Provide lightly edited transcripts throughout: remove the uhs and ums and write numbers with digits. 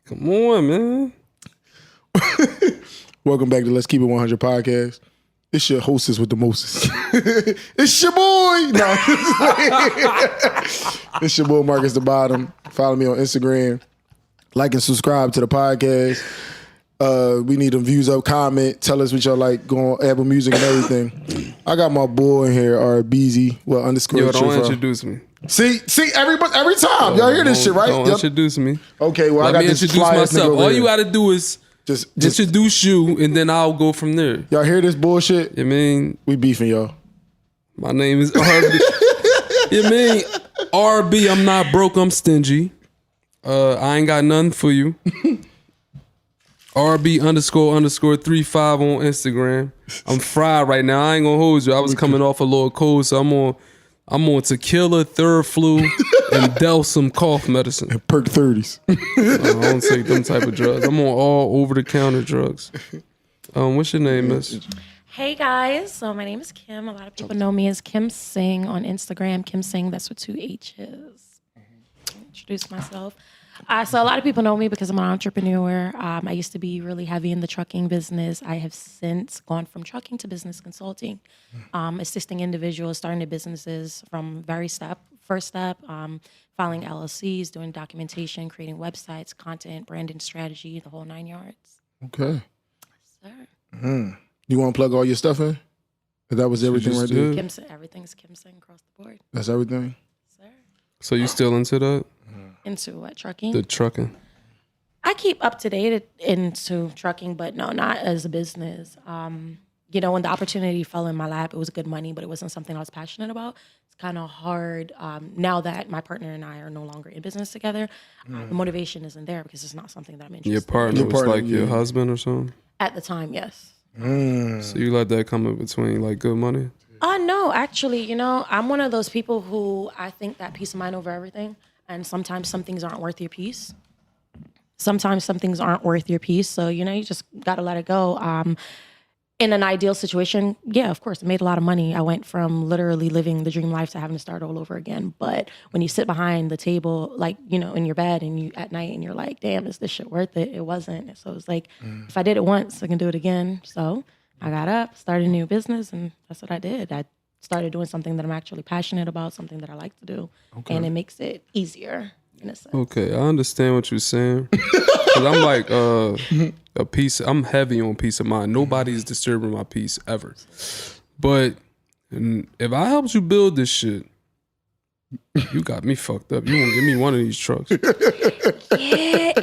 Come on, man. Welcome back to Let's Keep It 100 podcast. It's your hostess with the mostest. It's your boy. No, it's your boy Marcus the Bottom. Follow me on Instagram. Like and subscribe to the podcast. We need them views up, comment, tell us what y'all like, go on Apple Music and everything. I got my boy in here, _. Yo, don't introduce me. See, every time. Y'all hear this shit, right? Don't introduce me. Okay, well, Let I got me this introduce fly myself. All you gotta do is just introduce you, and then I'll go from there. y'all hear this bullshit? You mean We beefing, y'all. my name is RB? You mean RB? I'm not broke. I'm stingy. I ain't got nothing for you. RB __35 on Instagram. I'm fried right now. I ain't gonna hold you. I was coming off a little cold, so I'm on tequila, third flu, and some cough medicine. And perk 30s. I don't take them type of drugs. I'm on all over the counter drugs. What's your name, miss? Hey guys, so my name is Kim. A lot of people know me as Kim Singh on Instagram. Kim Singh, that's with 2 H's. Introduce myself. So a lot of people know me because I'm an entrepreneur. I used to be really heavy in the trucking business. I have since gone from trucking to business consulting, assisting individuals starting their businesses from first step, filing LLCs, doing documentation, creating websites, content, branding strategy, the whole 9 yards. Okay. Sir. You want to plug all your stuff in? That was everything right there? Everything's Kim Singh across the board. That's everything? Sir. So you still into that? Into what, trucking? The trucking. I keep up to date into trucking, but no, not as a business. When the opportunity fell in my lap, it was good money, but it wasn't something I was passionate about. It's kind of hard now that my partner and I are no longer in business together. The motivation isn't there because it's not something that I'm interested Your partner Your was partner, like your husband or something? At the time, yes. So you let that come in between like good money? No, actually, I'm one of those people who I think that peace of mind over everything. And sometimes some things aren't worth your peace. So, you just got to let it go. In an ideal situation, yeah, of course, I made a lot of money. I went from literally living the dream life to having to start all over again. But when you sit behind the table, like, in your bed and you at night and you're like, damn, is this shit worth it? It wasn't. So it's like, if I did it once, I can do it again. So I got up, started a new business, and that's what I did. I started doing something that I'm actually passionate about, something that I like to do. Okay. And it makes it easier in a sense. Okay, I understand what you're saying. Cause I'm like I'm heavy on peace of mind. Nobody's disturbing my peace ever. But if I helped you build this shit, you got me fucked up. You won't give me one of these trucks. Yeah,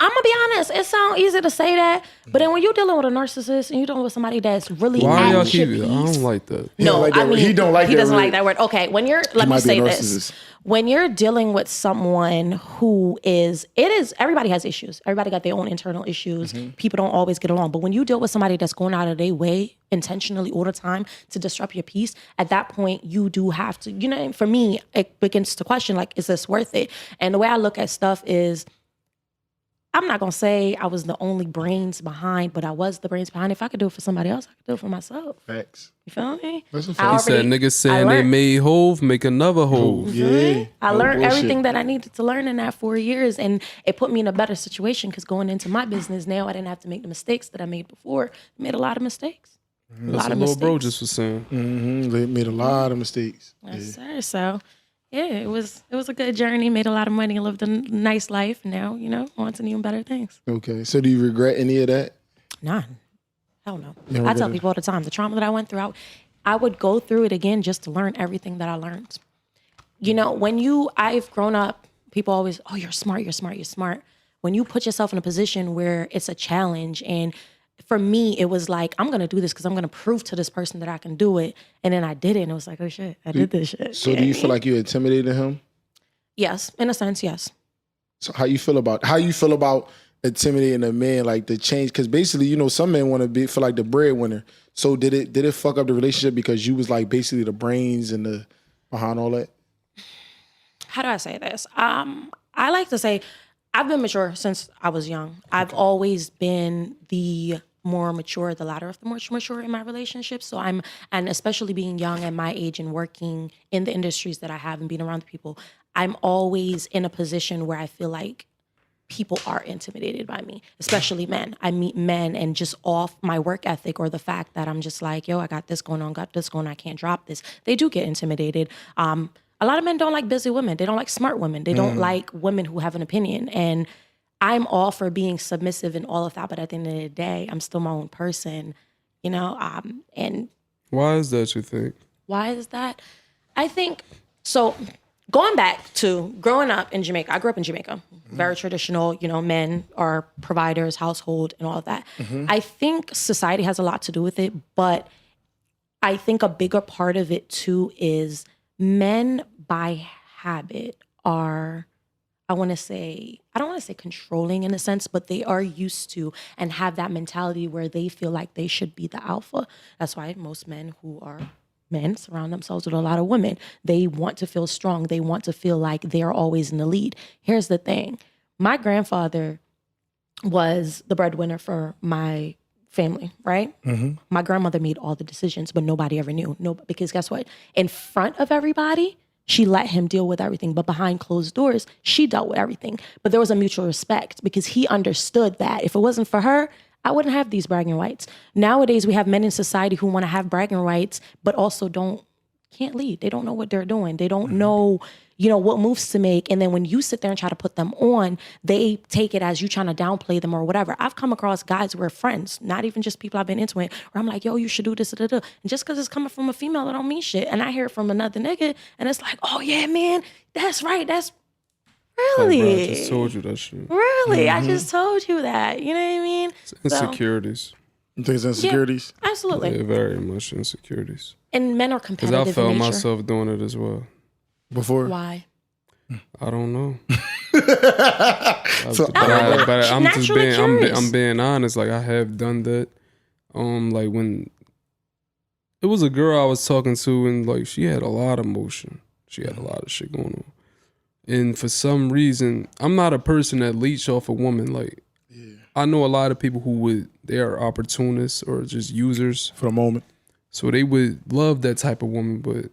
I'm gonna be honest, it sounds easy to say that, but then when you're dealing with a narcissist and you're dealing with somebody that's really Why y'all at keep your it? I peace. don't like that. No, like that I mean, word. He doesn't like that word. Okay, let me say this. When you're dealing with someone who everybody has issues. Everybody got their own internal issues. People don't always get along. But when you deal with somebody that's going out of their way intentionally all the time to disrupt your peace, at that point, you do have to, for me, it begins to question, like, is this worth it? And the way I look at stuff is, I'm not going to say I was the only brains behind, but I was the brains behind. If I could do it for somebody else, I could do it for myself. Facts. You feel me? He said niggas saying they made Hove, make another Hove. Yeah. I learned everything that I needed to learn in that 4 years, and it put me in a better situation because going into my business now, I didn't have to make the mistakes that I made before. I made a lot of mistakes. That's what little bro just was saying. They made a lot of mistakes. Yes, sir. So, yeah, it was a good journey. Made a lot of money and lived a nice life. Now, on to new and better things. Okay. So do you regret any of that? None. Hell no. I tell people all the time, the trauma that I went through, I would go through it again just to learn everything that I learned. I've grown up, people always, oh, you're smart. When you put yourself in a position where it's a challenge, and for me, it was like, I'm going to do this because I'm going to prove to this person that I can do it. And then I did it, and it was like, oh, shit, I did this shit. So do you feel like you intimidated him? Yes, in a sense, yes. So how you feel about intimidating a man, like the change? Because basically, some men want to feel like the breadwinner. So did it fuck up the relationship because you was like basically the brains and the behind all that? How do I say this? I like to say I've been mature since I was young. I've always been the more mature, the latter of the more mature in my relationships. So and especially being young at my age and working in the industries that I have and being around the people, I'm always in a position where I feel like people are intimidated by me, especially men. I meet men and just off my work ethic or the fact that I'm just like, yo, I got this going on, I can't drop this. They do get intimidated. A lot of men don't like busy women. They don't like smart women. They don't like women who have an opinion. And I'm all for being submissive and all of that. But at the end of the day, I'm still my own person, you know? And why is that, you think? why is that? I think, so going back to growing up in Jamaica, I grew up in Jamaica, very traditional, you know, men are providers, household, and all of that. I think society has a lot to do with it, but I think a bigger part of it too is men by habit are, I don't want to say controlling in a sense, but they are used to and have that mentality where they feel like they should be the alpha. That's why most men who are men surround themselves with a lot of women. They want to feel strong. They want to feel like they're always in the lead. Here's the thing. My grandfather was the breadwinner for my family, right? My grandmother made all the decisions, but nobody ever knew. No, because guess what? In front of everybody, she let him deal with everything. But behind closed doors, she dealt with everything. But there was a mutual respect because he understood that if it wasn't for her, I wouldn't have these bragging rights. Nowadays, we have men in society who want to have bragging rights, but also can't lead. They don't know what they're doing. They don't know, you know, what moves to make. And then when you sit there and try to put them on, they take it as you trying to downplay them or whatever. I've come across guys who are friends, not even just people I've been into it, where I'm like, yo, you should do this, And just because it's coming from a female, that don't mean shit. And I hear it from another nigga, and it's like, oh yeah, man, that's right. That's really. Like, bro, I just told you that shit. Really? I just told you that. You know what I mean? It's insecurities. You think it's insecurities? Yeah, absolutely. Yeah, very much insecurities. And men are competitive. Because I felt in nature. myself doing it as well. Before? Why? I don't know. So, but I'm just naturally curious. I'm being honest. Like, I have done that. Like when it was a girl I was talking to, and like she had a lot of motion. She had a lot of shit going on. And for some reason, I'm not a person that leech off a woman. Like, I know a lot of people they are opportunists or just users for the moment. So they would love that type of woman, but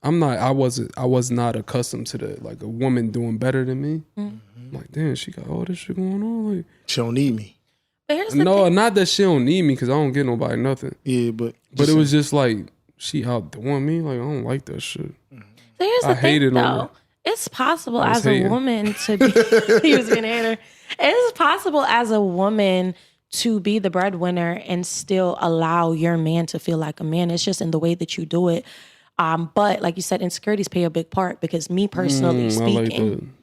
I was not accustomed to that. Like a woman doing better than me. I'm like, damn, she got all this shit going on. Like, she don't need me. But here's the thing. Not that she don't need me, because I don't get nobody nothing. Yeah, but it was just like she outdoing me. Like, I don't like that shit. So here's the thing, though. It's possible as a woman to be. He was being a hater. It's possible as a woman to be the breadwinner and still allow your man to feel like a man. It's just in the way that you do it. But like you said, insecurities play a big part, because me personally speaking,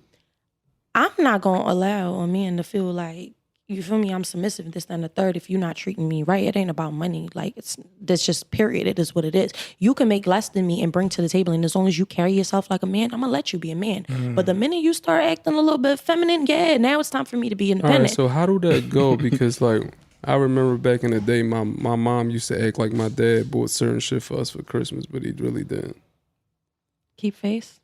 I'm not going to allow a man to feel like, you feel me, I'm submissive, this, that, and the third. If you're not treating me right, it ain't about money. Like, that's just period. It is what it is. You can make less than me and bring to the table, and as long as you carry yourself like a man, I'm going to let you be a man. But the minute you start acting a little bit feminine, now it's time for me to be independent. All right, so how do that go? Because like, I remember back in the day, my mom used to act like my dad bought certain shit for us for Christmas, but he really didn't. Keep face.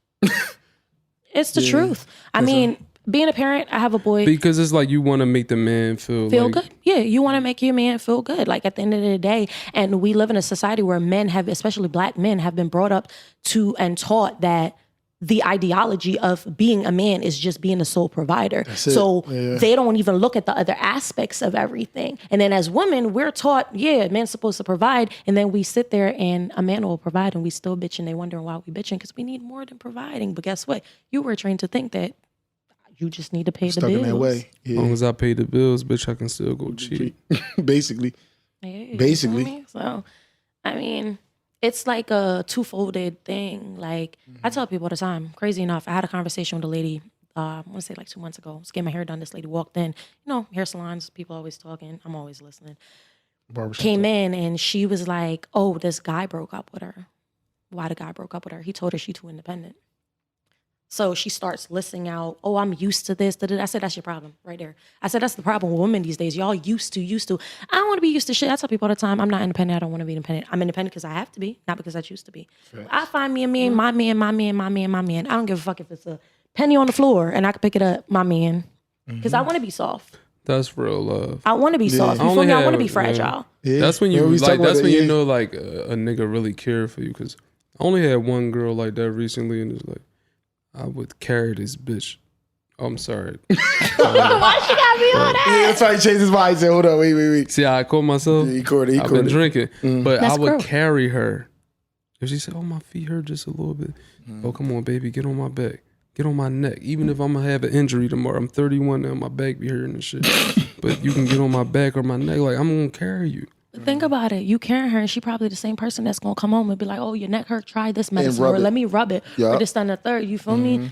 It's the truth. I mean, being a parent, I have a boy. Because it's like you want to make the man feel like, good. Yeah, you want to make your man feel good. Like at the end of the day, and we live in a society where men have, especially black men, have been brought up to and taught that the ideology of being a man is just being a sole provider. So they don't even look at the other aspects of everything. And then as women, we're taught, man's supposed to provide. And then we sit there and a man will provide and we still bitching. They wondering why we bitching, because we need more than providing. But guess what? You were trained to think that you just need to pay the bills. In that way. As long as I pay the bills, bitch, I can still go cheat. Basically. Yeah, Basically. So, I mean, it's like a two-folded thing. Like, I tell people all the time, crazy enough, I had a conversation with a lady, I want to say like 2 months ago. I was getting my hair done. This lady walked in. You know, hair salons, people always talking. I'm always listening. Came in and she was like, oh, this guy broke up with her. Why the guy broke up with her? He told her she's too independent. So she starts listing out, oh, I'm used to this. I said, that's your problem right there. I said, that's the problem with women these days. Y'all used to. I don't want to be used to shit. I tell people all the time, I'm not independent. I don't want to be independent. I'm independent because I have to be, not because I choose to be. Right. I find me a man, my man. I don't give a fuck if it's a penny on the floor and I can pick it up, my man. Because I want to be soft. That's real love. I want to be soft. You feel me? I want to be fragile. Yeah. That's when you like. That's when you know like a nigga really care for you. Because I only had one girl like that recently, and it's like, I would carry this bitch Oh, I'm sorry. Why she gotta be on that? Yeah, that's why he changed his mind. He said, hold on, wait. See how I caught myself? Yeah, he caught it. I've been drinking. But That's I would growth. carry her. If she said, oh, my feet hurt just a little bit. Oh, come on, baby. Get on my back. Get on my neck. Even if I'm going to have an injury tomorrow. I'm 31 now. My back be hurting and shit. But you can get on my back or my neck. Like, I'm going to carry you. Think about it. You carrying her, and she probably the same person that's gonna come home and be like, "Oh, your neck hurt. Try this medicine, rub or it. let me rub it, Yeah. or this, that, and the third." You feel me?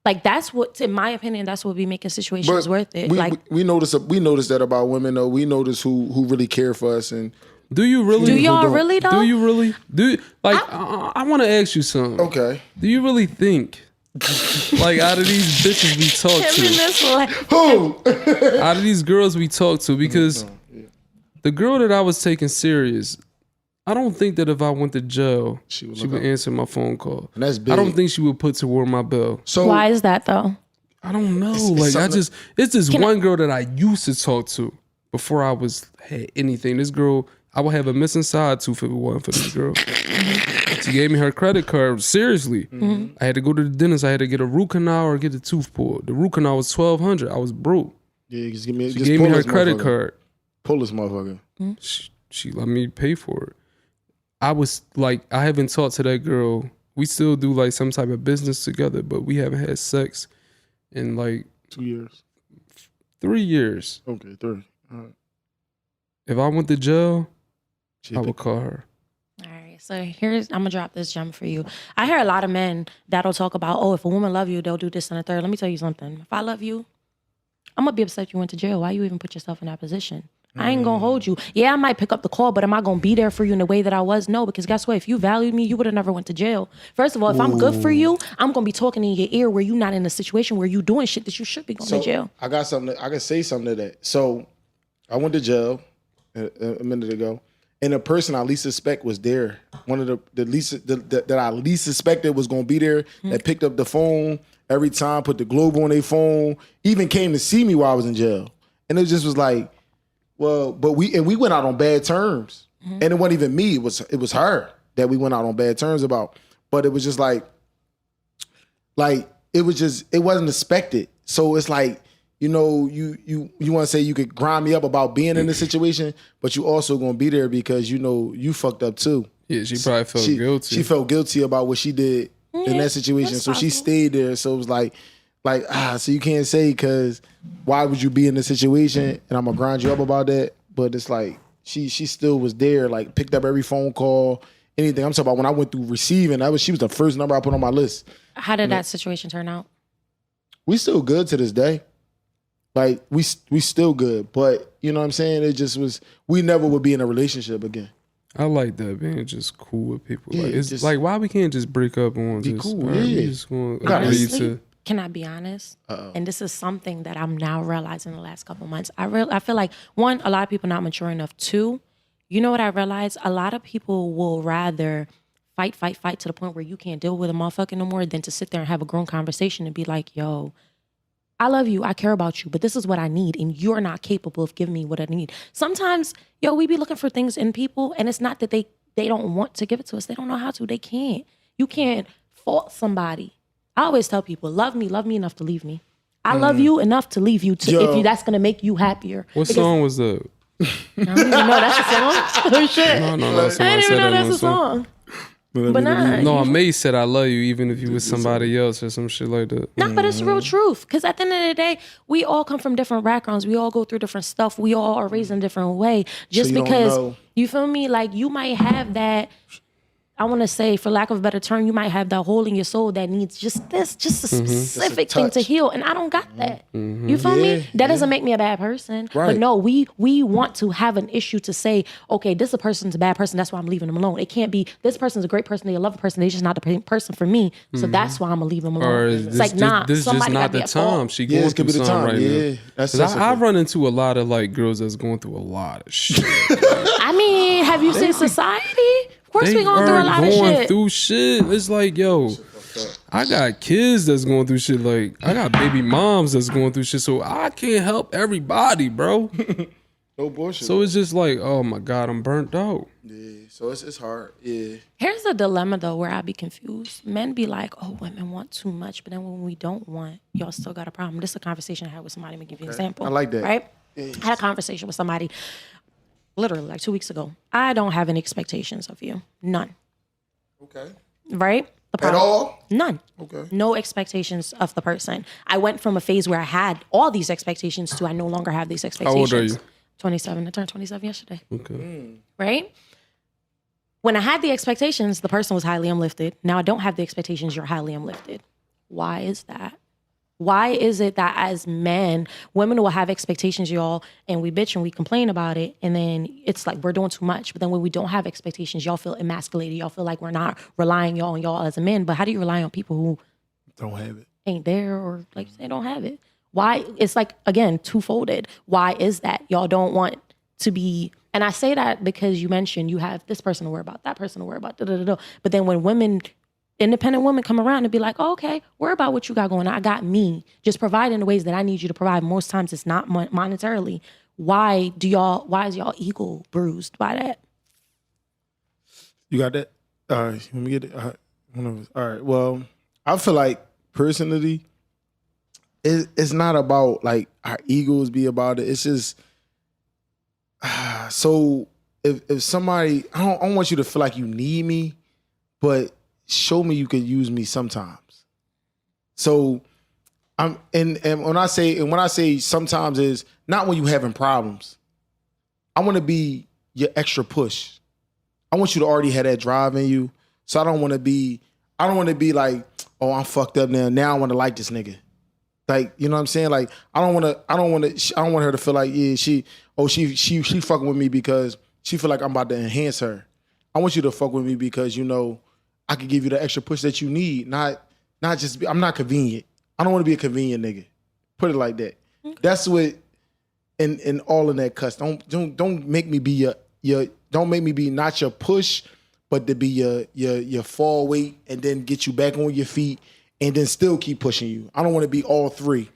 Like that's what, in my opinion, that's what be making situations worth it. We notice that about women though. We notice who really care for us and. Do you really? Do y'all really though? Do you really? I want to ask you something. Okay. Do you really think, like, out of these bitches we talk Him in to, this way. Who? out of these girls we talk to, because the girl that I was taking serious, I don't think that if I went to jail, she would answer my phone call. And that's big. I don't think she would put toward my bell. So Why is that though? I don't know. It's this one girl that I used to talk to before I had anything. This girl, I would have a missing side tooth if it wasn't for this girl. She gave me her credit card. Seriously. I had to go to the dentist. I had to get a root canal or get the tooth pulled. The root canal was $1,200. I was broke. Yeah, She gave me her credit card. Pull this motherfucker. She let me pay for it. I was like, I haven't talked to that girl. We still do like some type of business together, but we haven't had sex in like 2 years. 3 years. Okay, 3. All right. If I went to jail, I would call her. All right, so I'm gonna drop this gem for you. I hear a lot of men that'll talk about, oh, if a woman love you, they'll do this and the third. Let me tell you something. If I love you, I'm gonna be upset you went to jail. Why you even put yourself in that position? I ain't gonna hold you. Yeah, I might pick up the call, but am I gonna be there for you in the way that I was? No, because guess what? If you valued me, you would have never went to jail. First of all, if I'm good for you, I'm gonna be talking in your ear where you're not in a situation where you doing shit that you should be going to jail. I got something. I can say something to that. So I went to jail a minute ago, and the person I least suspect was there. One of the least that I least suspected was gonna be there. That picked up the phone every time, put the globe on their phone, even came to see me while I was in jail, and it just was like. Well, but we went out on bad terms, and it wasn't even me. It was her that we went out on bad terms about. But it was just like it wasn't expected. So it's like you want to say you could grind me up about being in the situation, but you also gonna be there because you fucked up too. Yeah, she probably felt guilty. She felt guilty about what she did in that situation, so she stayed there. So it was like so you can't say because why would you be in the situation and I'm gonna grind you up about that? But it's like she still was there, like picked up every phone call, anything. I'm talking about when I went through receiving, she was the first number I put on my list. How did that situation turn out? We still good to this day. Like we still good, but you know what I'm saying? It just was we never would be in a relationship again. I like that, being just cool with people. Yeah, like it's just, like why we can't just break up and be just cool. right, Yeah. we just gonna agree Honestly, to. can I be honest? And this is something that I'm now realizing the last couple of months. I feel like, one, a lot of people not mature enough. Two, you know what I realized? A lot of people will rather fight to the point where you can't deal with a motherfucker no more than to sit there and have a grown conversation and be like, yo, I love you, I care about you, but this is what I need, and you're not capable of giving me what I need. Sometimes, we be looking for things in people, and it's not that they don't want to give it to us. They don't know how to. They can't. You can't fault somebody. I always tell people, love me enough to leave me. I love you enough to leave you if that's gonna make you happier. What song was that? I don't even know that's a song. Oh shit! No. I didn't even know that's a song. But nah, No, May said I love you even if you was somebody else or some shit like that. No, but it's real truth. Because at the end of the day, we all come from different backgrounds. We all go through different stuff. We all are raised in a different way. Just you because, you feel me? Like you might have that, I want to say, for lack of a better term, you might have that hole in your soul that needs just a specific thing to heal. And I don't got that. You feel me? That doesn't make me a bad person. Right. But no, we want to have an issue to say, okay, this person's a bad person. That's why I'm leaving them alone. It can't be, this person's a great person. They a loving person. They're just not the person for me. So that's why I'm going to leave them alone. Or It's like, nah, this just somebody not got the me at fault. time. She going through something right now. That's I run into a lot of like girls that's going through a lot of shit. I mean, have you seen Society? Of course we going through a lot of shit. Going through shit. It's like, yo, I got kids that's going through shit. Like, I got baby moms that's going through shit. So I can't help everybody, bro. No bullshit. So it's just like, oh my God, I'm burnt out. Yeah, so it's hard. Yeah. Here's a dilemma though where I be confused. Men be like, oh, women want too much, but then when we don't want, y'all still got a problem. This is a conversation I had with somebody. I'm gonna give you an example. I like that. Right? Yeah. I had a conversation with somebody literally like 2 weeks ago. I don't have any expectations of you. None. Okay. Right? The At problem- all? None. Okay. No expectations of the person. I went from a phase where I had all these expectations to I no longer have these expectations. How old are you? 27. I turned 27 yesterday. Okay. Right? When I had the expectations, the person was highly uplifted. Now I don't have the expectations, you're highly uplifted. Why is that? Why is it that as men, women will have expectations, y'all, and we bitch and we complain about it, and then it's like we're doing too much. But then when we don't have expectations, y'all feel emasculated. Y'all feel like we're not relying on y'all as a men. But how do you rely on people who Don't have it. ain't there or like they don't have it? Why? It's like, again, two-folded. Why is that? Y'all don't want to be, and I say that because you mentioned you have this person to worry about, that person to worry about, But then when women, independent women come around and be like, oh, okay, worry about what you got going on. I got me. Just provide in the ways that I need you to provide. Most times it's not monetarily. Why is y'all ego bruised by that? You got that? All right. Let me get it. All right. Well, I feel like personally, it's not about like our egos be about it. It's just so if somebody, I don't want you to feel like you need me, but show me you can use me sometimes. So and when I say sometimes is not when you having problems. I want to be your extra push. I want you to already have that drive in you. So I don't want to be like, oh, I'm fucked up now. Now I want to like this nigga. Like, you know what I'm saying? Like, I don't want her to feel like, yeah, she fucking with me because she feel like I'm about to enhance her. I want you to fuck with me because, you know, I can give you the extra push that you need. Not just, I'm not convenient. I don't want to be a convenient nigga. Put it like that. Okay. That's what, and all in that cuss. Don't make me be don't make me be not your push, but to be your fall weight and then get you back on your feet and then still keep pushing you. I don't want to be all three.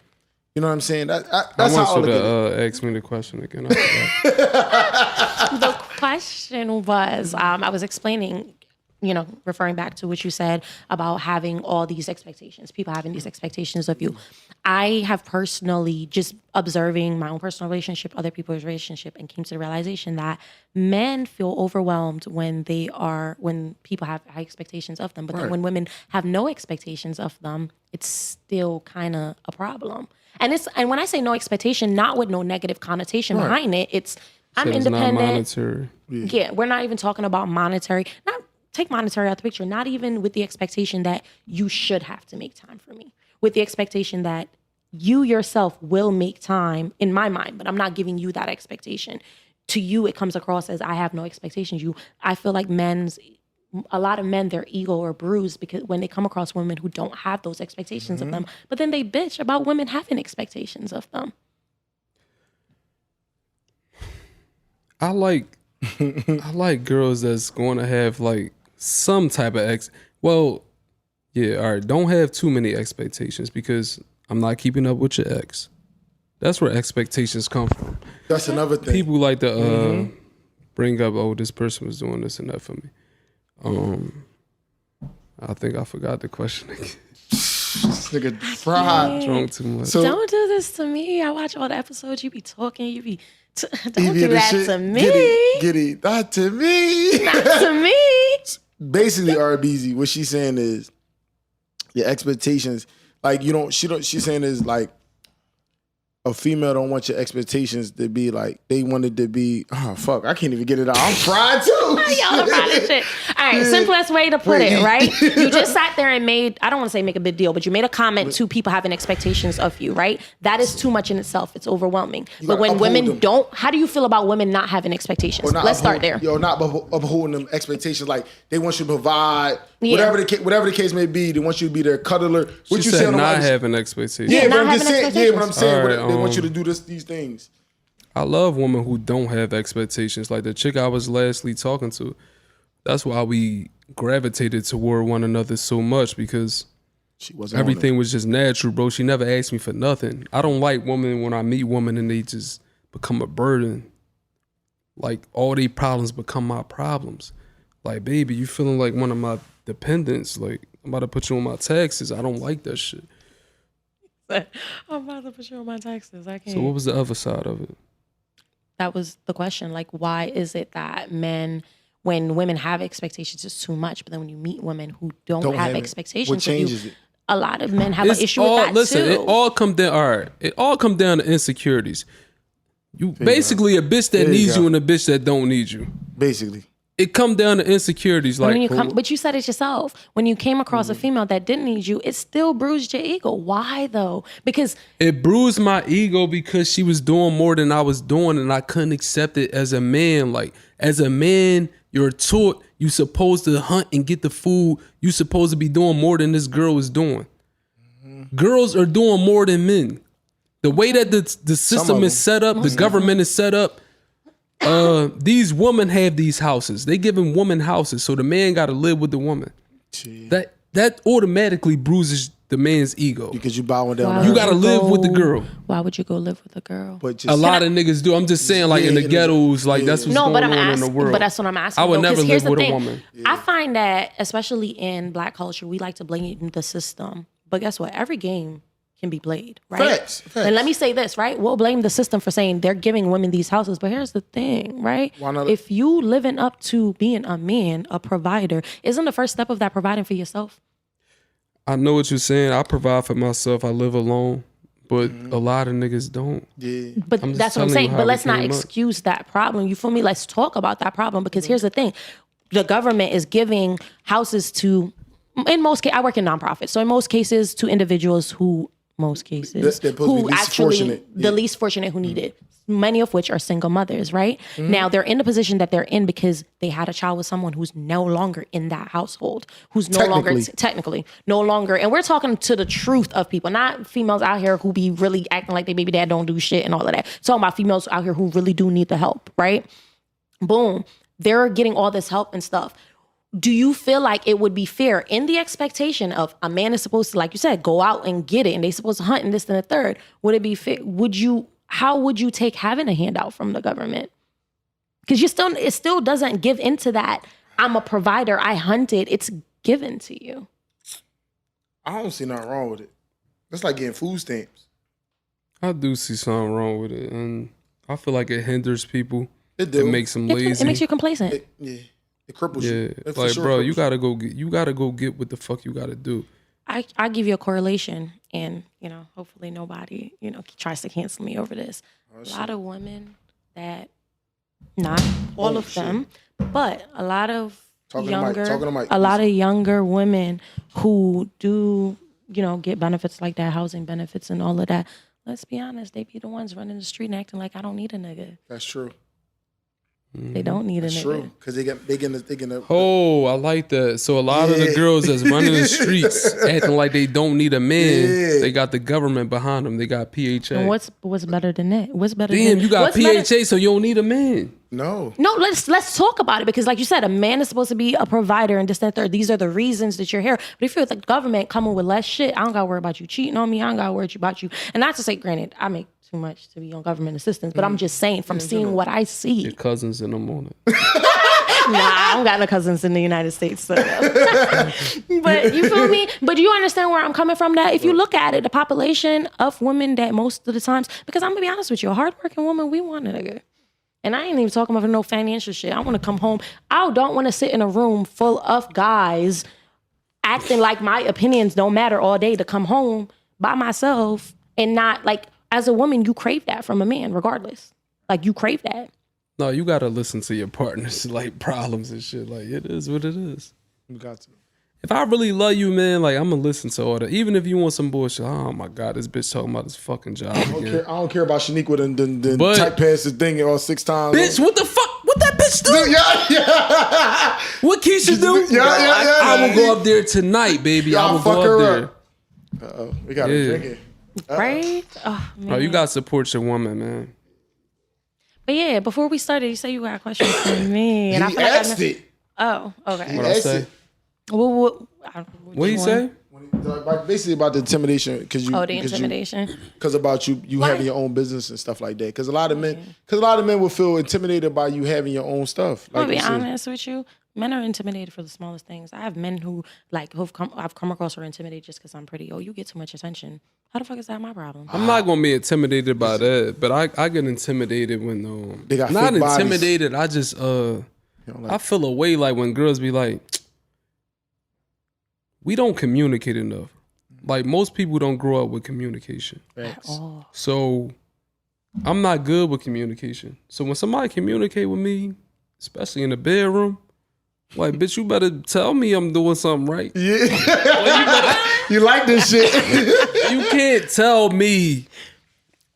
You know what I'm saying? That's how I look at it. I want you to ask me the question again. The question was, I was explaining, you know, referring back to what you said about having all these expectations, people having these expectations of you. I have personally just observing my own personal relationship, other people's relationship, and came to the realization that men feel overwhelmed when people have high expectations of them. But then when women have no expectations of them, it's still kind of a problem. And when I say no expectation, not with no negative connotation behind it, it's I'm independent. Not monetary. Yeah, we're not even talking about monetary. Take monetary out the picture, not even with the expectation that you should have to make time for me, with the expectation that you yourself will make time in my mind, but I'm not giving you that expectation. To you, it comes across as I have no expectations. I feel like a lot of men, their ego are bruised because when they come across women who don't have those expectations of them, but then they bitch about women having expectations of them. I like girls that's going to have like some type of all right, don't have too many expectations because I'm not keeping up with your ex. That's where expectations come from. That's another thing. People like to bring up, oh, this person was doing this and that for me. I think I forgot the question again. This nigga fried. Drunk too much. So, don't do this to me. I watch all the episodes. You be talking. You be don't do that to me. Get it. Not to me. Not to me. Basically, RBZ, what she's saying is your expectations. Like she's saying is like a female don't want your expectations to be like they wanted to be. Oh fuck! I can't even get it out. I'm fried too. Y'all fried as shit. All right, simplest way to put it, right? You just sat there and made. I don't want to say make a big deal, but you made a comment to people having expectations of you, right? That is too much in itself. It's overwhelming. But when women don't, how do you feel about women not having expectations? Let's start there. Not upholding them expectations. Like they want you to provide. Yeah. Whatever the case may be, they want you to be their cuddler. What you said not having expectations. Yeah, but I'm just saying. Yeah, but I'm saying they want you to do these things. I love women who don't have expectations. Like the chick I was lastly talking to. That's why we gravitated toward one another so much because everything was just natural, bro. She never asked me for nothing. I don't like women when I meet women and they just become a burden. like all they problems become my problems. Like, baby, you feeling like one of my dependents. Like, I'm about to put you on my taxes. I don't like that shit. I'm about to put you on my taxes. I can't. So what was the other side of it? That was the question. Like, why is it that when women have expectations, it's too much, but then when you meet women who don't have expectations, what changes it? A lot of men have an issue with that listen, too. it all come down to insecurities. You basically a bitch that needs you and a bitch that don't need you. Basically. It come down to insecurities. Like, but you said it yourself. When you came across a female that didn't need you, it still bruised your ego. Why though? Because it bruised my ego because she was doing more than I was doing, and I couldn't accept it as a man. Like, as a man, you're taught you supposed to hunt and get the food. You supposed to be doing more than this girl is doing. Girls are doing more than men. The way that the system is set up, the government is set up. These women have these houses. They giving women houses, so the man got to live with the woman. That automatically bruises the man's ego because you bowing down. You got to live with the girl. Why would you go live with a girl? But just, a lot of niggas do. I'm just saying, like in the ghettos, like that's what's going on in the world. But that's what I'm asking. I would never live with a woman. I find that, especially in Black culture, we like to blame the system. But guess what? Every game can be played, right? Facts. And let me say this, right? We'll blame the system for saying they're giving women these houses. But here's the thing, right? Why not? If you living up to being a man, a provider, isn't the first step of that providing for yourself? I know what you're saying. I provide for myself. I live alone. But a lot of niggas don't. Yeah. But that's what I'm saying. But let's not excuse that problem. You feel me? Let's talk about that problem. Because here's the thing. The government is giving houses to, in most cases, I work in nonprofits. So in most cases, to individuals who actually the least fortunate who need it, many of which are single mothers, right? Now they're in the position that they're in because they had a child with someone who's no longer in that household, who's no longer technically no longer. And we're talking to the truth of people, not females out here who be really acting like their baby dad don't do shit and all of that. Talking about females out here who really do need the help, right? Boom. They're getting all this help and stuff. Do you feel like it would be fair in the expectation of a man is supposed to, like you said, go out and get it and they supposed to hunt and this and the third? Would it be fair? How would you take having a handout from the government? Because it still doesn't give into that. I'm a provider. I hunted. It's given to you. I don't see nothing wrong with it. That's like getting food stamps. I do see something wrong with it, and I feel like it hinders people. It do. It makes them lazy. It makes you complacent. It cripples you. Yeah, like bro, you gotta go get what the fuck you gotta do. I give you a correlation, and hopefully nobody tries to cancel me over this. A lot of women that, not all of them, but a lot of younger women who do get benefits like that, housing benefits and all of that. Let's be honest, they be the ones running the street and acting like I don't need a nigga. That's true. They don't need a nigga. True, because they get. Oh, I like that. So a lot of the girls that's running the streets acting like they don't need a man, they got the government behind them. They got PHA. And what's better than that? What's better? Damn, you got PHA, so you don't need a man. No. Let's talk about it, because like you said, a man is supposed to be a provider and this, that, third. These are the reasons that you're here. But if you're the government coming with less shit, I don't gotta worry about you cheating on me. I don't gotta worry about you. And not to say, granted, I make too much to be on government assistance, but I'm just saying from seeing what I see. Your cousins in the morning. Nah, I don't got no cousins in the United States. So. But you feel me? But you understand where I'm coming from? That if you look at it, the population of women that most of the times, because I'm gonna be honest with you, a hardworking woman, we want a nigga. And I ain't even talking about no financial shit. I want to come home. I don't want to sit in a room full of guys acting like my opinions don't matter all day, to come home by myself and not like. As a woman, you crave that from a man, regardless. Like, you crave that. No, you gotta listen to your partner's like problems and shit. Like, it is what it is. You got to. If I really love you, man, like I'm gonna listen to all that. Even if you want some bullshit. Oh my God, this bitch talking about this fucking job again. I don't care about Shaniqua then type past the thing all 6 times. Bitch, what the fuck? What that bitch do? Yeah. What Keisha do? Yeah. I will go up there tonight, baby. I will go up there. Uh-oh, we gotta drink it. Right? Oh, man. Oh, you gotta support your woman, man. But yeah, before we started, you said you got a question for me. And He asked it. Oh, okay. What I say? What you say? Basically about the intimidation because you. Oh, the intimidation. Because about you having your own business and stuff like that. Because a lot of men will feel intimidated by you having your own stuff. I'll be honest with you. Men are intimidated for the smallest things. I have men who I've come across are intimidated just because I'm pretty. Oh, you get too much attention. How the fuck is that my problem? I'm not gonna be intimidated by that, but I get intimidated when they got not fake bodies. intimidated. I just I feel a way like when girls be like, we don't communicate enough. Like most people don't grow up with communication. So I'm not good with communication. So when somebody communicate with me, especially in the bedroom, like, bitch, you better tell me I'm doing something right. Yeah. You like this shit. You can't tell me,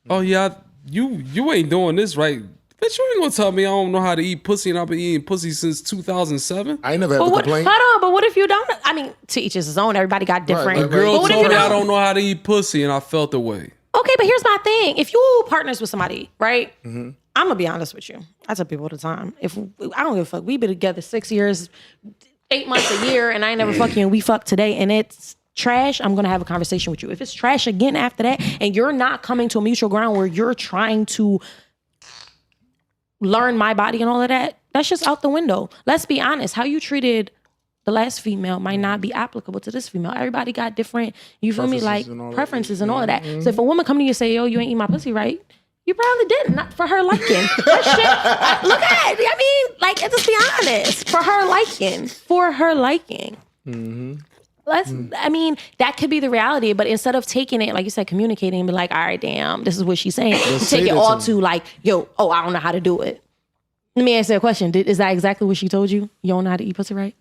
oh yeah, you ain't doing this right. Bitch, you ain't gonna tell me I don't know how to eat pussy and I've been eating pussy since 2007. I ain't never had a complaint. Hold on, but what if you don't? I mean, to each his own. Everybody got different. A girl told me I don't know how to eat pussy and I felt the way. Okay, but here's my thing. If you partners with somebody, right? Mm-hmm. I'm gonna be honest with you. I tell people all the time. If I don't give a fuck, we been together 6 years, 8 months, a year, and I ain't never fucking and we fuck today, and it's trash. I'm gonna have a conversation with you. If it's trash again after that, and you're not coming to a mutual ground where you're trying to learn my body and all of that, that's just out the window. Let's be honest. How you treated the last female might not be applicable to this female. Everybody got different, you feel me, like preferences and all of that. Mm-hmm. So if a woman come to you and say, yo, you ain't eat my pussy right, you probably didn't, not for her liking. That shit, look at it. I mean, like, just be honest. For her liking. Mm-hmm. I mean, that could be the reality, but instead of taking it, like you said, communicating and be like, all right, damn, this is what she's saying. You take it all to like, yo, oh, I don't know how to do it. Let me ask you a question. Is that exactly what she told you? You don't know how to eat pussy right?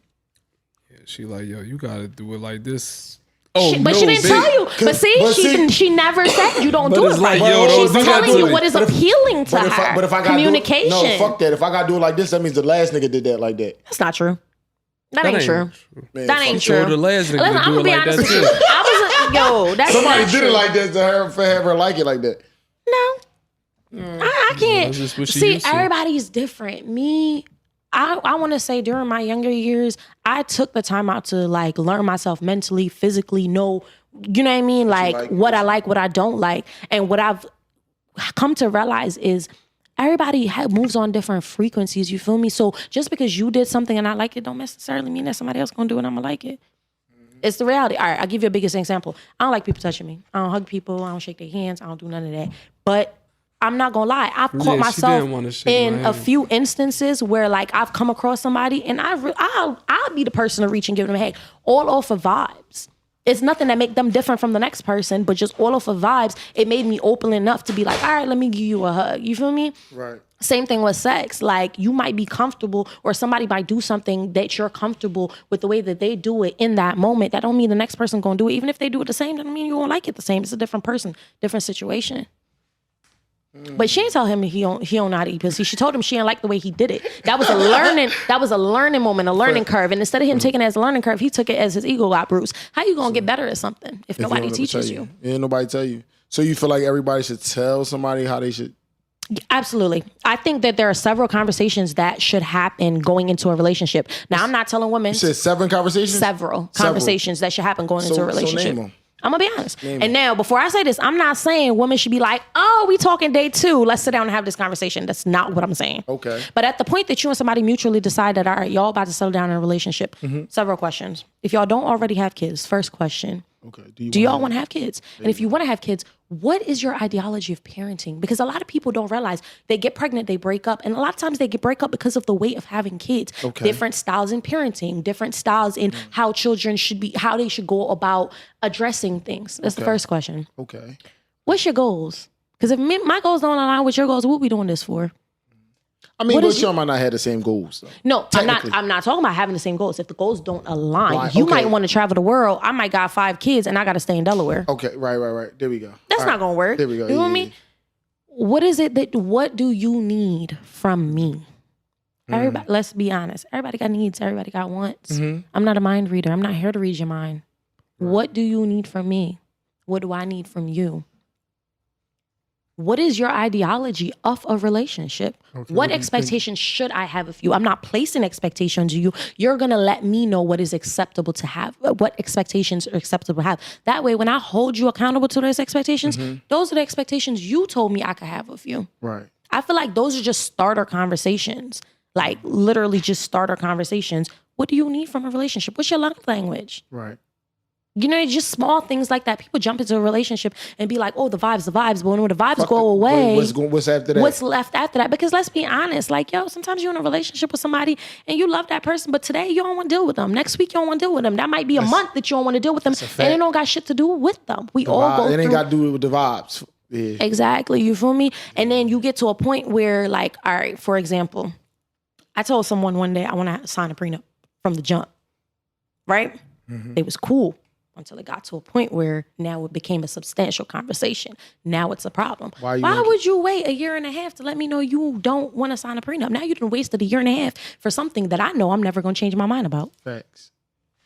Yeah, she like, yo, you gotta do it like this. But she didn't tell you. But see, she never said you don't do it right. She's telling you what is appealing to her. But if I got communication. No, fuck that. If I gotta do it like this, that means the last nigga did that like that. That's not true. That ain't true. Man, that ain't true. The last nigga I'm gonna be honest with you. That's somebody did it like that to her for have her like it like that. No, I can't. See, everybody's different. Me. I want to say during my younger years, I took the time out to like learn myself mentally, physically, know, you know what I mean? Like what I like, what I don't like. And what I've come to realize is everybody moves on different frequencies, you feel me? So just because you did something and I like it, don't necessarily mean that somebody else gonna do it and I'm gonna like it. It's the reality. All right, I'll give you a biggest example. I don't like people touching me. I don't hug people. I don't shake their hands. I don't do none of that. But I'm not gonna lie. I've caught myself in a few instances where like I've come across somebody and I'll be the person to reach and give them a hug, all off of vibes. It's nothing that make them different from the next person, but just all off of vibes. It made me open enough to be like, all right, let me give you a hug. You feel me? Right. Same thing with sex. Like you might be comfortable or somebody might do something that you're comfortable with the way that they do it in that moment. That don't mean the next person gonna do it. Even if they do it the same, doesn't mean you won't like it the same. It's a different person, different situation. But she didn't tell him he don't know how to eat pussy. She told him she didn't like the way he did it. That was a learning moment, a learning curve. And instead of him taking it as a learning curve, he took it as his ego got bruised. How you gonna get better at something if nobody teaches you? Yeah, nobody tell you. So you feel like everybody should tell somebody how they should? Absolutely. I think that there are several conversations that should happen going into a relationship. Now, I'm not telling women. You said 7 conversations? Several conversations that should happen going into a relationship. So name them. I'm gonna be honest. And now, before I say this, I'm not saying women should be like, oh, we talking day 2. Let's sit down and have this conversation. That's not what I'm saying. Okay. But at the point that you and somebody mutually decide that, all right, y'all about to settle down in a relationship, several questions. If y'all don't already have kids, first question. Okay. Do y'all want to have kids? And if you want to have kids, what is your ideology of parenting? Because a lot of people don't realize they get pregnant, they break up. And a lot of times they break up because of the weight of having kids. Okay. Different styles in parenting, different styles in how children should be, how they should go about addressing things. That's the first question. Okay. What's your goals? Because if my goals don't align with your goals, what are we doing this for? I mean, but you might not have the same goals. Though. No, I'm not talking about having the same goals. If the goals don't align, you might want to travel the world. I might got 5 kids and I got to stay in Delaware. Okay, right. There we go. That's not gonna work. There we go. You know what I mean? What do you need from me? Everybody, let's be honest. Everybody got needs. Everybody got wants. I'm not a mind reader. I'm not here to read your mind. What do you need from me? What do I need from you? what is your ideology of a relationship? What expectations should I have of you? I'm not placing expectations on you. You're going to let me know what is acceptable to have, what expectations are acceptable to have. That way, when I hold you accountable to those expectations, those are the expectations you told me I could have of you. Right. I feel like those are just starter conversations, like literally just starter conversations. What do you need from a relationship? What's your love language? Right. You know, just small things like that. People jump into a relationship and be like, oh, the vibes. But when the vibes go away, what's after that? What's left after that? Because let's be honest, like, yo, sometimes you're in a relationship with somebody and you love that person, but today you don't want to deal with them. Next week you don't want to deal with them. That might be a month that you don't want to deal with them. And it don't got shit to do with them. We all go through. It ain't got to do with the vibes. Yeah. Exactly. You feel me? And then you get to a point where, like, all right, for example, I told someone one day I want to sign a prenup from the jump. Right? It was cool. Until it got to a point where now it became a substantial conversation. Now it's a problem. Why would you wait a year and a half to let me know you don't want to sign a prenup? Now you done wasted a year and a half for something that I know I'm never going to change my mind about. Facts.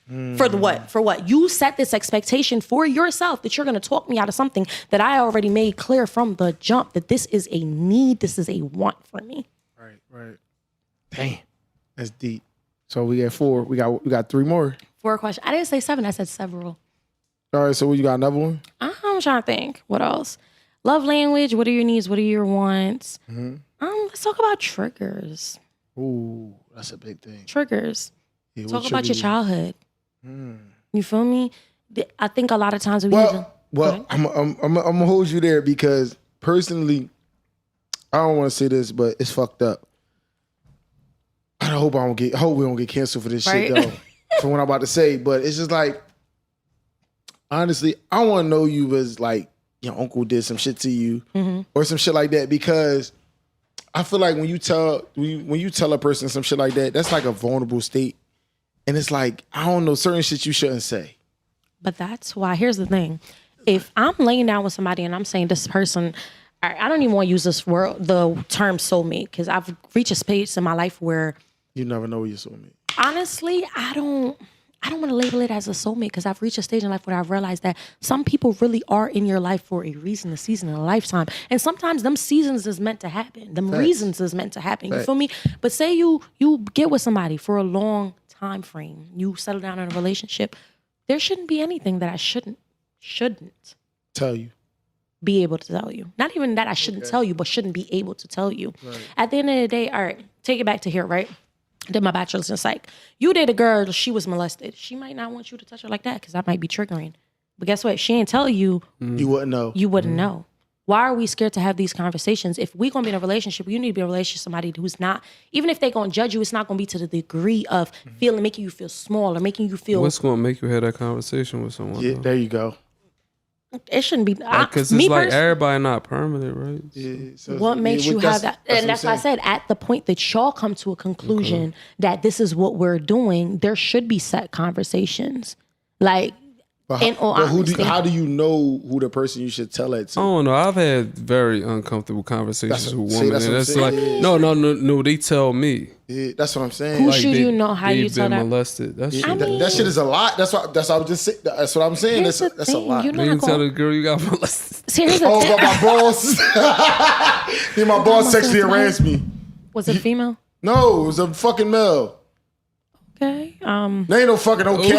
For the what? For what? You set this expectation for yourself that you're going to talk me out of something that I already made clear from the jump that this is a need, this is a want for me. Right. Damn. That's deep. So we got 4. We got 3 more. 4 questions. I didn't say 7. I said several. All right. So what, you got another one? I'm trying to think. What else? Love language. What are your needs? What are your wants? Let's talk about triggers. Ooh, that's a big thing. Triggers. Yeah, talk about your childhood. You feel me? I think a lot of times I'm gonna hold you there because personally, I don't want to say this, but it's fucked up. I hope we don't get canceled for this shit though. For what I'm about to say, but it's just like, honestly, I want to know you as like your uncle did some shit to you or some shit like that, because I feel like when you tell a person some shit like that, that's like a vulnerable state, and it's like, I don't know, certain shit you shouldn't say. But that's why. Here's the thing: if I'm laying down with somebody and I'm saying this person, I don't even want to use the term soulmate, because I've reached a space in my life where you never know your soulmate. Honestly, I don't want to label it as a soulmate, because I've reached a stage in life where I've realized that some people really are in your life for a reason, a season, a lifetime. And sometimes them seasons is meant to happen. Them reasons is meant to happen. You feel me? But say you get with somebody for a long time frame. You settle down in a relationship. There shouldn't be anything that I shouldn't tell you. Be able to tell you. Not even that I shouldn't tell you, but shouldn't be able to tell you. Right. At the end of the day, all right, take it back to here, right? I did my bachelor's in psych. You date a girl, she was molested. She might not want you to touch her like that because that might be triggering. But guess what? She ain't tell you. You wouldn't know. You wouldn't know. Why are we scared to have these conversations? If we're going to be in a relationship, you need to be in a relationship with somebody who's not, even if they're going to judge you, it's not going to be to the degree of making you feel small or making you feel. What's going to make you have that conversation with someone? Yeah, there you go. It shouldn't be. Because it's like everybody not permanent, right? Yeah, so what makes you have that? And that's why I said at the point that y'all come to a conclusion that this is what we're doing, there should be set conversations. Like, how do you know who the person you should tell it to? I don't know. I've had very uncomfortable conversations with women. And that's like, no, they tell me. Yeah, that's what I'm saying. Who should you know how you tell that? They've been molested. That shit is a lot. That's what I was just saying. That's what I'm saying. That's a lot. You didn't tell the girl you got molested. Seriously. But my boss. My boss sexually harassed me. Was it a female? No, it was a fucking male. Okay. They ain't no fucking okay. He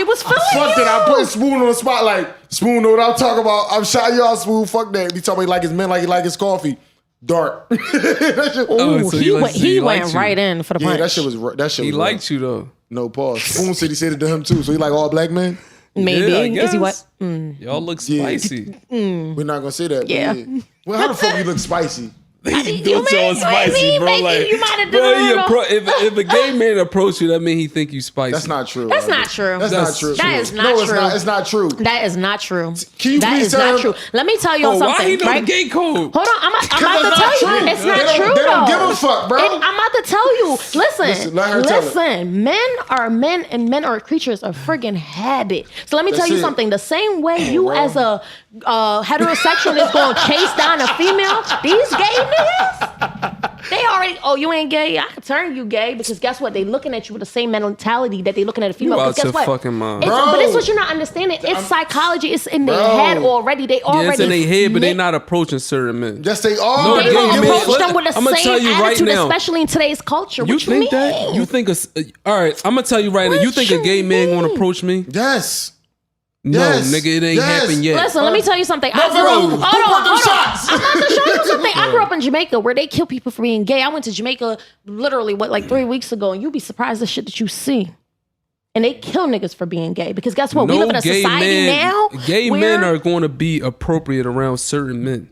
was feeling fucked it. I put Spoon on the spot. Like, Spoon know what I'm talking about. I'm shy y'all, Spoon. Fuck that. He told me like his men, like he like his coffee. Dark. He went right in for the punch. Yeah, that shit he was liked you though. No pause. Spoon said he said it to him too. So he like all black men? Maybe. Yeah, is he what? Y'all look spicy. We're not gonna say that. Yeah. Well, how the fuck you look spicy? He do so spicy, bro. Like, you might have done if a gay man approach you, that means he think you spicy. That's not true. That's not true. That's not true. That is not true. It's not true. That is not true. Can you that please is not true. Let me tell y'all something. Why he know right? the gay code? Hold on, I'm about to tell you. It's not true. They don't give a fuck, bro. I'm about to tell you. Listen. Men are men, and men are creatures of friggin' habit. So let me tell you something. The same way you as a heterosexual is going to chase down a female, these gay niggas. They already, oh, you ain't gay? I can turn you gay because guess what? They looking at you with the same mentality that they looking at a female. You out Guess your what? fucking mind. But it's what you're not understanding. It's psychology. It's in their head already. They already. Yeah, it's in their head, but they not approaching certain men. Yes, they are. No, They gonna gay men- approach them with the I'ma same tell you right attitude, now. especially in today's culture. You What you think mean? that? You think all right, I'm gonna tell you right now. You What think a you gay man gonna mean? approach me? Yes. No, Yes. nigga, it ain't Yes. happened yet. Listen, let me tell you something. No, I grew bro. up. Who put them shots? I'm about to show you something. I grew up in Jamaica where they kill people for being gay. I went to Jamaica literally, like 3 weeks ago, and you'd be surprised the shit that you see. And they kill niggas for being gay. Because guess what? We live in a society now. Gay where men are going to be appropriate around certain men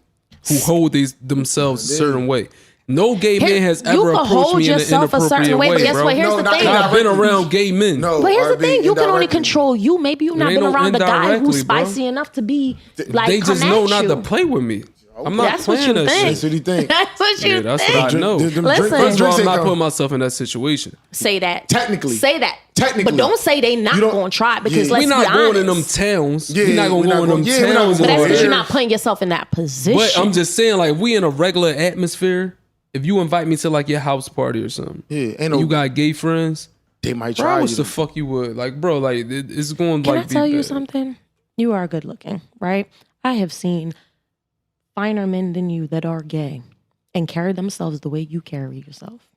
who hold themselves a certain way. No gay man has you ever can approached hold me in an yourself a certain inappropriate way, but way, guess bro. what? Here's No, the not thing. I've been indirectly. around gay men. No, But here's the RB, thing: you can only indirectly. control you. Maybe you've not Ain't been no around the guy who's indirectly, bro. spicy enough to be like. They just come know at not you. to play with me. I'm not That's what playing you that think. shit. That's what he think. That's what you Yeah, that's think. what I know. Listen. First of all, I'm drinks not ain't putting myself in that situation. Say that. Technically. Say that. Technically. But don't say they not You don't- going to try because Yeah. let's We not be going in honest. them towns. Yeah, we not gonna we're go not in them gonna- yeah, we're not towns. But that's over because there. you're not putting yourself in that position. But I'm just saying, like, we in a regular atmosphere. If you invite me to like your house party or something, Yeah, ain't and no- you got gay friends, They might bro, try I you. wish the fuck you would. Like, bro, like it's going Can like. I tell be you bad. something? You are good looking, right? I have seen finer men than you that are gay and carry themselves the way you carry yourself.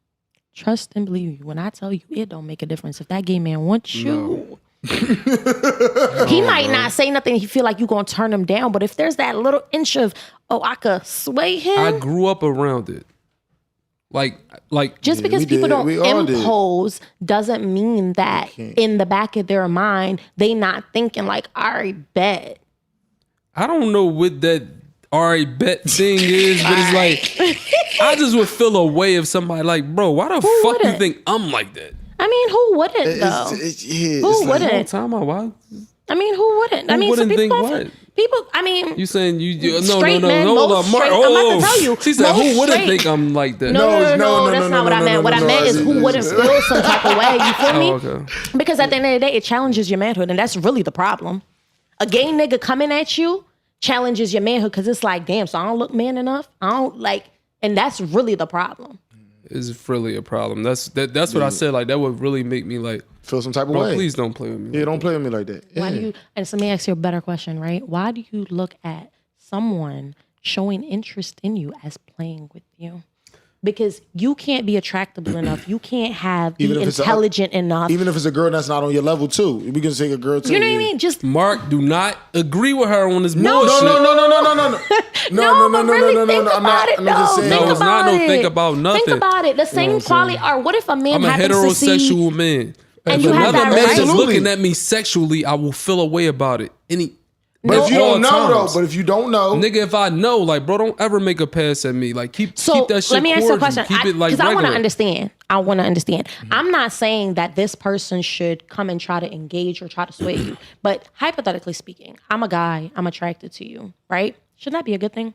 Trust and believe me when I tell you it don't make a difference. If that gay man wants you, he might not say nothing. He feel like you gonna turn him down. But if there's that little inch of, oh, I could sway him. I grew up around it. Like Just because we people did. don't We all did. impose doesn't mean that in the back of their mind, they not thinking like, all right, bet. I don't know what that alright bet thing is, but it's like I just would feel a way if somebody like, bro, why the fuck wouldn't? you think I'm like that? I mean, who wouldn't though? Who Long wouldn't? time out, why? I mean, who wouldn't? I Who mean, wouldn't some people think don't. what? People, I mean, You saying no Straight no men, no hold most up, Mark. straight- I'm about to tell you, She said most who wouldn't straight- think I'm like that? no, No, no, that's no, not what I no, meant. no, What I no, meant is no, who no, wouldn't no. feel some type of way. You feel me? Okay. Because at the end of the day, it challenges your manhood, and that's really the problem. A gay nigga coming at you challenges your manhood because it's like, damn, so I don't look man enough. I don't like, and that's really the problem. It's really a problem. That's what I said. Like that would really make me like, Feel some type of bro, way. please don't play with me. Yeah, don't play with me like that. Why Yeah. do you? And so let me ask you a better question, right? Why do you look at someone showing interest in you as playing with you? Because you can't be attractable enough. You can't be Even if it's intelligent enough. Even if it's a girl that's not on your level too. We can take a girl too. You know what I yeah. mean? Just Mark, do not agree with her on this No, bullshit. no, but really think I'm not. about it, I'm just though. saying. No, Think it's not about no it. think about nothing. Think about it. The same quality. Or what if a man I'm a happens to see? heterosexual man. And If you have another that man right. is looking Absolutely. at me sexually, I will feel a way about it. But if you all don't know times. though, but if you don't know, Nigga, if I know, like, bro, don't ever make a pass at me. Like, keep that shit let me ask you a cordial. question. Keep it like Because I want to regular. understand. I'm not saying that this person should come and try to engage or try to sway you. But hypothetically speaking, I'm a guy. I'm attracted to you, right? Shouldn't that be a good thing?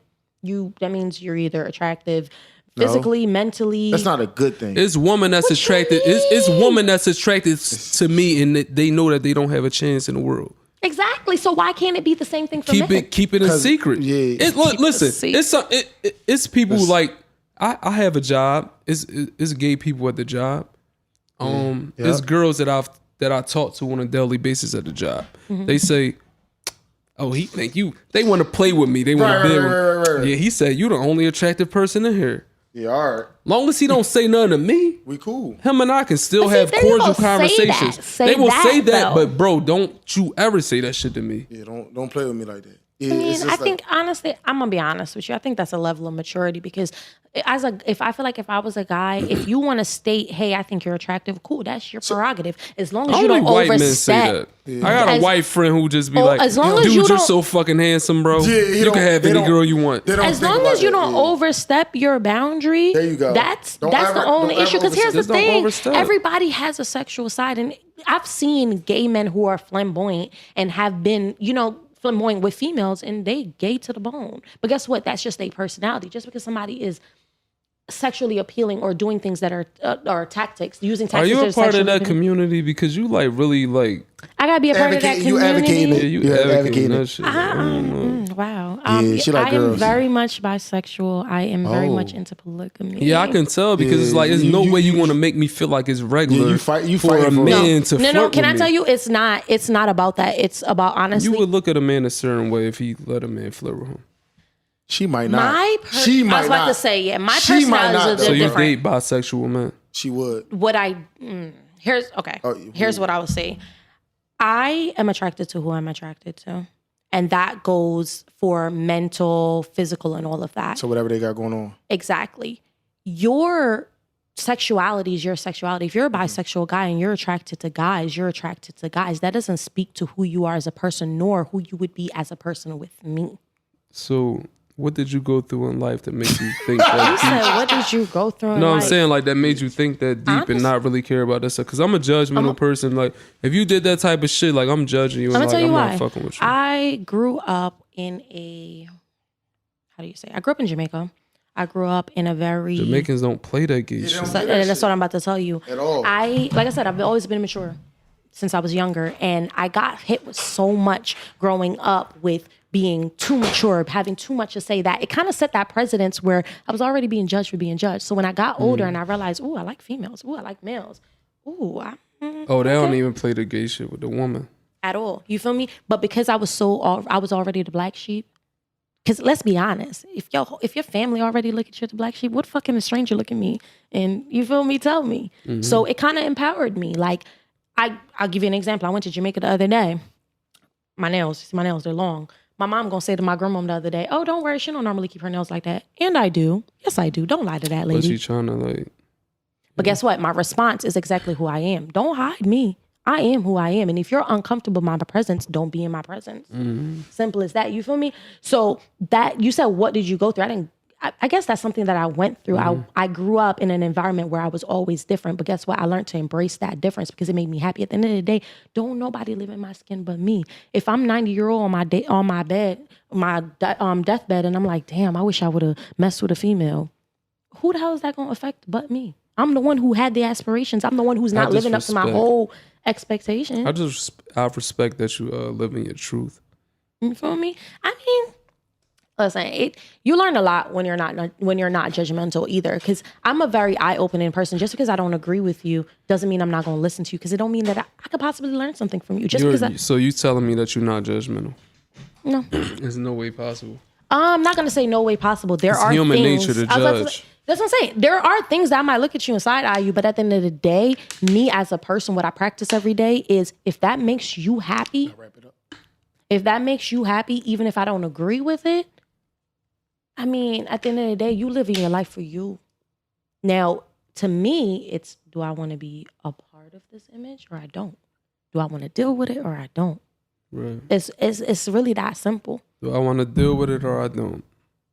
That means you're either attractive physically, mentally. that's not a good thing. It's woman that's What you attracted. It's mean? woman that's attracted to me, and they know that they don't have a chance in the world. Exactly. So why can't it be the same thing for Keep men? it in 'Cause, secret. yeah. Listen, secret. it's people who like I have a job. It's gay people at the job. It's girls that I talk to on a daily basis at the job. Mm-hmm. They say, "Oh, he think you." They want to play with me. They want to be. Right. Yeah, he said you the only attractive person in here. Yeah, all right. Long as he don't say nothing to me, We cool. him and I can still But see, have they will cordial say conversations. that. Say They will that, say that, though. but bro, don't you ever say that shit to me. Yeah, don't play with me like that. Yeah, I mean, it's just I like- think honestly, I'm gonna be honest with you. I think that's a level of maturity because if I feel like if I was a guy, if you want to state, hey, I think you're attractive, cool, that's your prerogative. As long as you Only don't white men say overstep. that. I got a As- white friend who just be Oh, like, as long as dude, you you're don't- so fucking handsome, bro. Yeah, you can have they any don't- girl you want. they don't As think long about as you that, don't yeah. overstep your boundary, There you go. That's Don't the ever- only don't issue. ever Because here's the overstep. Just don't thing: overstep. everybody has a sexual side, and I've seen gay men who are flamboyant and have been, flamboyant with females, and they gay to the bone. But guess what? That's just their personality. Just because somebody is sexually appealing or doing things that are tactics, using Are tactics. you a part of that community? community? Because you like really like. I gotta be a part of that You community. advocating it. Yeah, you You're advocating advocating that it. shit. I don't know. Wow. Yeah, she like I am girls. very much bisexual. I am very Oh. much into polygamy. Yeah, I can tell because it's like there's no way you want to make me feel like it's regular you fight for a for it. man to No. flirt Can with I me. tell you? It's not about that. It's about honestly. You would look at a man a certain way if he let a man flirt with him. She might not. I was about to say, yeah, my She might personality not, is though. So a you different. date bisexual men? She would. What I here's okay. Oh, Here's what I would say. I am attracted to who I'm attracted to, and that goes for mental, physical, and all of that. So whatever they got going on. Exactly. Your sexuality is your sexuality. If you're a bisexual guy and you're attracted to guys, you're attracted to guys. That doesn't speak to who you are as a person, nor who you would be as a person with me. So what did you go through in life that makes you think You that deep? said, what did you go through? No, I'm saying like that made you think that deep and not really care about that stuff. Because I'm a judgmental person. Like if you did that type of shit, like I'm judging you and I'm like gonna tell you I'm why. not fucking with you. I grew up in how do you say? I grew up in Jamaica. I grew up in a very Jamaicans don't play that gay shit. So, and that's what I'm about to tell you. At all. Like I said, I've always been mature since I was younger, and I got hit with so much growing up with being too mature, having too much to say, that it kind of set that precedence where I was already being judged for being judged. So when I got older and I realized, ooh, I like females. Ooh, I like males. Ooh, They don't even play the gay shit with the woman. at all. You feel me? But because I was already the black sheep. Because let's be honest, if your family already look at you as the black sheep, what fucking a stranger look at me and you feel me? Tell me. Mm-hmm. So it kind of empowered me. Like I'll give you an example. I went to Jamaica the other day. My nails, they're long. My mom gonna say to my grandmom the other day, "Oh, don't worry, she don't normally keep her nails like that." And I do. Yes, I do. Don't lie to that But lady. she trying to like. But guess what? My response is exactly who I am. Don't hide me. I am who I am. And if you're uncomfortable with my presence, don't be in my presence. Simple as that. You feel me? So that you said, what did you go through? I guess that's something that I went through. I grew up in an environment where I was always different. But guess what? I learned to embrace that difference because it made me happy. At the end of the day, don't nobody live in my skin but me. If I'm 90-year-old on my deathbed, and I'm like, damn, I wish I would have messed with a female. Who the hell is that going to affect but me? I'm the one who had the aspirations. I'm the one who's not living up to my whole expectation. I respect that you live in your truth. You feel me? I mean, listen, you learn a lot when you're not judgmental either. Because I'm a very eye-opening person. Just because I don't agree with you doesn't mean I'm not going to listen to you. Because it don't mean that I could possibly learn something from you. So you telling me that you're not judgmental? No, there's no way possible. I'm not going to say no way possible. There are human things, nature to judge. That's what I'm saying. There are things that I might look at you and side eye you, but at the end of the day, me as a person, what I practice every day is if that makes you happy, even if I don't agree with it, I mean, at the end of the day, you living your life for you. Now, to me, it's do I want to be a part of this image or I don't? Do I want to deal with it or I don't? Right. It's really that simple. Do I want to deal with it or I don't?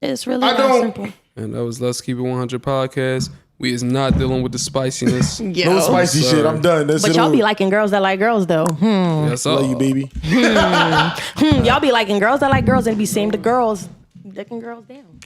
It's really that simple. And that was Let's Keep It 100 podcast. We is not dealing with the spiciness. No spicy shit. I'm done. That's But it. y'all be liking girls that like girls though. Yes, Love you, baby. Y'all be liking girls that like girls and be same to girls, licking girls down.